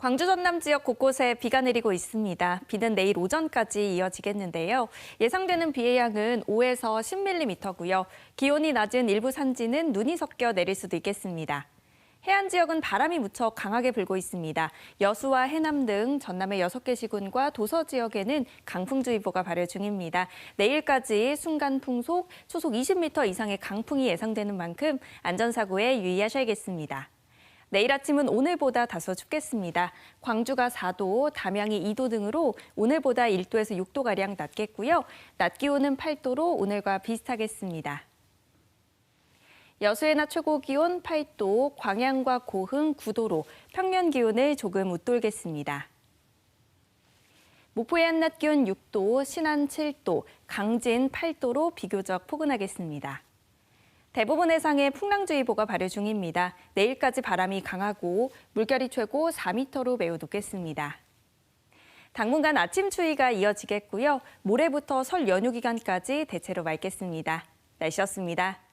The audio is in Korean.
광주 전남 지역 곳곳에 비가 내리고 있습니다. 비는 내일 오전까지 이어지겠는데요. 예상되는 비의 양은 5에서 10mm고요. 기온이 낮은 일부 산지는 눈이 섞여 내릴 수도 있겠습니다. 해안 지역은 바람이 무척 강하게 불고 있습니다. 여수와 해남 등 전남의 6개 시군과 도서 지역에는 강풍주의보가 발효 중입니다. 내일까지 순간 풍속, 초속 20m 이상의 강풍이 예상되는 만큼 안전사고에 유의하셔야겠습니다. 내일 아침은 오늘보다 다소 춥겠습니다. 광주가 4도, 담양이 2도 등으로 오늘보다 1도에서 6도가량 낮겠고요. 낮 기온은 8도로 오늘과 비슷하겠습니다. 여수의 낮 최고 기온 8도, 광양과 고흥 9도로 평년 기온을 조금 웃돌겠습니다. 목포의 한낮 기온 6도, 신안 7도, 강진 8도로 비교적 포근하겠습니다. 대부분 해상에 풍랑주의보가 발효 중입니다. 내일까지 바람이 강하고 물결이 최고 4m로 매우 높겠습니다. 당분간 아침 추위가 이어지겠고요. 모레부터 설 연휴 기간까지 대체로 맑겠습니다. 날씨였습니다.